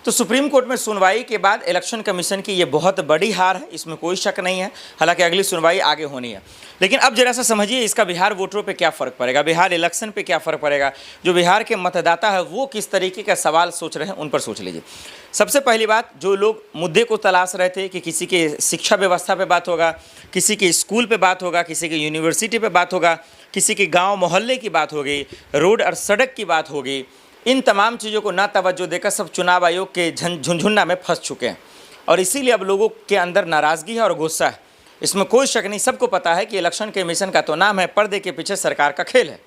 तो supreme court में सुनवाई के बाद इलेक्शन कमीशन की ये बहुत बड़ी हार है, इसमें कोई शक नहीं है। हालांकि अगली सुनवाई आगे होनी है, लेकिन अब जरा सा समझिए इसका बिहार वोटरों पे क्या फ़र्क पड़ेगा, बिहार इलेक्शन पे क्या फ़र्क पड़ेगा। जो बिहार के मतदाता है वो किस तरीके का सवाल सोच रहे हैं, उन पर सोच लीजिए। सबसे पहली बात, जो लोग मुद्दे को तलाश रहे थे कि किसी के शिक्षा व्यवस्था पे बात होगा, किसी के स्कूल पे बात होगा, किसी के यूनिवर्सिटी पे बात होगा, किसी के गाँव मोहल्ले की बात होगी, रोड और सड़क की बात होगी, इन तमाम चीज़ों को ना तवज्जो देकर सब चुनाव आयोग के झुंझुन्ना में फंस चुके हैं। और इसीलिए अब लोगों के अंदर नाराज़गी है और गुस्सा है, इसमें कोई शक नहीं। सबको पता है कि इलेक्शन कमीशन का तो नाम है, पर्दे के पीछे सरकार का खेल है।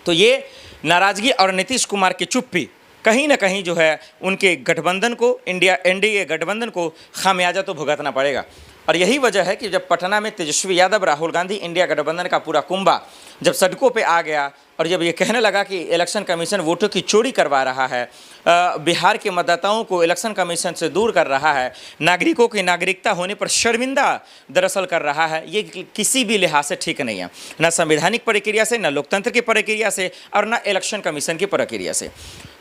तो ये नाराज़गी और नीतीश कुमार की चुप्पी कहीं ना कहीं जो है उनके गठबंधन को, एनडीए गठबंधन को खामियाजा तो भुगतना पड़ेगा। और यही वजह है कि जब पटना में तेजस्वी यादव, राहुल गांधी, इंडिया गठबंधन का पूरा कुंभा जब सड़कों पे आ गया और जब ये कहने लगा कि इलेक्शन कमीशन वोटों की चोरी करवा रहा है, बिहार के मतदाताओं को इलेक्शन कमीशन से दूर कर रहा है, नागरिकों की नागरिकता होने पर शर्मिंदा दरअसल कर रहा है, ये किसी भी लिहाज से ठीक नहीं है, न संवैधानिक प्रक्रिया से, न लोकतंत्र की प्रक्रिया से और न इलेक्शन कमीशन की प्रक्रिया से।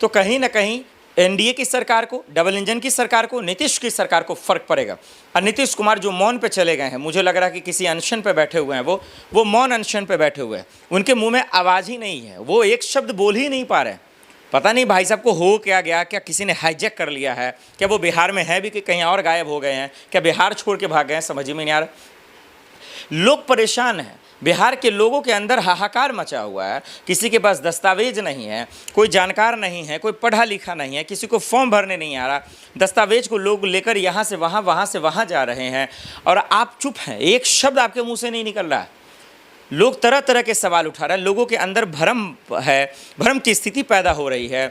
तो कहीं ना कहीं एनडीए की सरकार को, डबल इंजन की सरकार को, नीतीश की सरकार को फ़र्क पड़ेगा। और नीतीश कुमार जो मौन पे चले गए हैं, मुझे लग रहा है कि किसी अनशन पे बैठे हुए हैं, वो मौन अनशन पे बैठे हुए हैं, उनके मुंह में आवाज़ ही नहीं है, वो एक शब्द बोल ही नहीं पा रहे हैं। पता नहीं भाई साहब को हो क्या गया, क्या किसी ने हाईजैक कर लिया है, क्या वो बिहार में है भी कि कहीं और गायब हो गए हैं, क्या बिहार छोड़ के भाग गए हैं, समझ में नहीं आ रहा। लोग परेशान हैं, बिहार के लोगों के अंदर हाहाकार मचा हुआ है। किसी के पास दस्तावेज नहीं है, कोई जानकार नहीं है, कोई पढ़ा लिखा नहीं है, किसी को फॉर्म भरने नहीं आ रहा, दस्तावेज को लोग लेकर यहाँ से वहाँ जा रहे हैं और आप चुप हैं, एक शब्द आपके मुंह से नहीं निकल रहा है। लोग तरह तरह के सवाल उठा रहे हैं, लोगों के अंदर भ्रम है, भ्रम की स्थिति पैदा हो रही है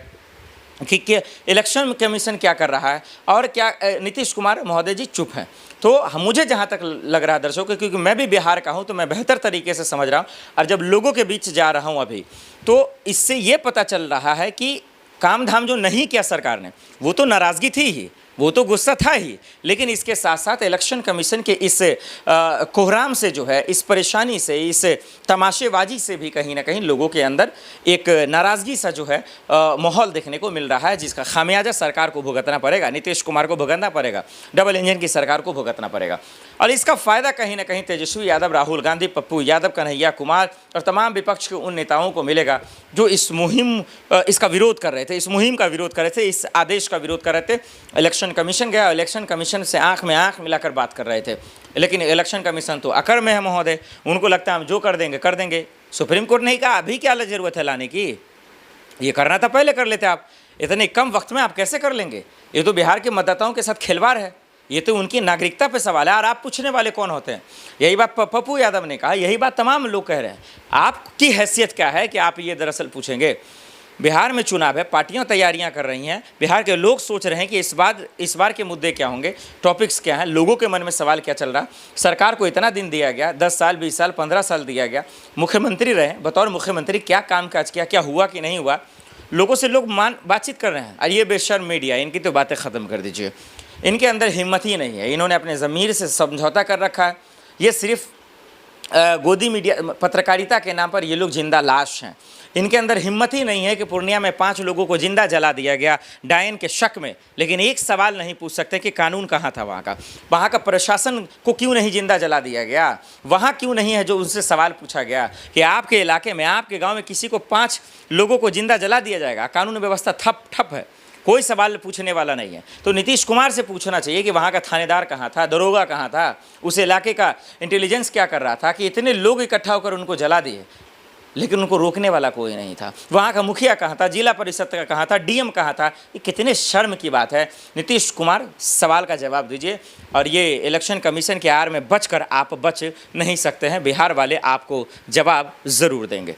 कि इलेक्शन कमीशन क्या कर रहा है और क्या नीतीश कुमार महोदय जी चुप हैं। तो मुझे जहाँ तक लग रहा है दर्शकों, क्योंकि मैं भी बिहार का हूँ तो मैं बेहतर तरीके से समझ रहा हूँ, और जब लोगों के बीच जा रहा हूँ अभी, तो इससे ये पता चल रहा है कि काम धाम जो नहीं किया सरकार ने, वो तो नाराज़गी थी ही, वो तो गुस्सा था ही, लेकिन इसके साथ साथ इलेक्शन कमीशन के इस कोहराम से जो है, इस परेशानी से, इस तमाशेबाजी से भी कहीं ना कहीं लोगों के अंदर एक नाराज़गी सा जो है माहौल देखने को मिल रहा है, जिसका खामियाजा सरकार को भुगतना पड़ेगा, नीतीश कुमार को भुगतना पड़ेगा, डबल इंजन की सरकार को भुगतना पड़ेगा। और इसका फ़ायदा कहीं ना कहीं तेजस्वी यादव, राहुल गांधी, पप्पू यादव, कन्हैया कुमार और तमाम विपक्ष के उन नेताओं को मिलेगा जो इस मुहिम इसका विरोध कर रहे थे, इस मुहिम का विरोध कर रहे थे, इस आदेश का विरोध कर रहे थे। इलेक्शन कमीशन गया, इलेक्शन कमीशन से आंख में आंख मिलाकर बात कर रहे थे, लेकिन इलेक्शन कमीशन तो अकड़ में है महोदय, उनको लगता है हम जो कर देंगे कर देंगे। सुप्रीम कोर्ट ने कहा अभी क्या ज़रूरत है लाने की, ये करना था पहले कर लेते आप, इतने कम वक्त में आप कैसे कर लेंगे। ये तो बिहार के मतदाताओं के साथ खिलवाड़ है, ये तो उनकी नागरिकता पे सवाल है। और आप पूछने वाले कौन होते हैं? यही बात पप्पू यादव ने कहा, यही बात तमाम लोग कह रहे हैं। आपकी हैसियत क्या है कि आप ये दरअसल पूछेंगे? बिहार में चुनाव है, पार्टियां तैयारियां कर रही हैं, बिहार के लोग सोच रहे हैं कि इस बार के मुद्दे क्या होंगे, टॉपिक्स क्या हैं, लोगों के मन में सवाल क्या चल रहा। सरकार को इतना दिन दिया गया, 10 साल, 20 साल, 15 साल दिया गया, मुख्यमंत्री रहे, बतौर मुख्यमंत्री क्या काम काज किया, क्या हुआ कि नहीं हुआ, लोगों से लोग बातचीत कर रहे हैं। और ये बेशर्म मीडिया, इनकी तो बातें ख़त्म कर दीजिए, इनके अंदर हिम्मत ही नहीं है, इन्होंने अपने ज़मीर से समझौता कर रखा है। ये सिर्फ गोदी मीडिया पत्रकारिता के नाम पर ये लोग जिंदा लाश हैं। इनके अंदर हिम्मत ही नहीं है कि पूर्णिया में 5 लोगों को जिंदा जला दिया गया डायन के शक में, लेकिन एक सवाल नहीं पूछ सकते कि कानून कहाँ था वहाँ का प्रशासन को क्यों नहीं जिंदा जला दिया गया, वहाँ क्यों नहीं है जो उनसे सवाल पूछा गया कि आपके इलाके में, आपके गाँव में किसी को 5 लोगों को जिंदा जला दिया जाएगा। कानून व्यवस्था ठप है, कोई सवाल पूछने वाला नहीं है। तो नीतीश कुमार से पूछना चाहिए कि वहाँ का थानेदार कहाँ था, दरोगा कहाँ था, उस इलाके का इंटेलिजेंस क्या कर रहा था कि इतने लोग इकट्ठा होकर उनको जला दिए, लेकिन उनको रोकने वाला कोई नहीं था। वहाँ का मुखिया कहाँ था, जिला परिषद का कहाँ था, डीएम कहाँ था। ये कितने शर्म की बात है। नीतीश कुमार सवाल का जवाब दीजिए, और ये इलेक्शन कमीशन के आड़ में बचकर आप बच नहीं सकते हैं। बिहार वाले आपको जवाब ज़रूर देंगे।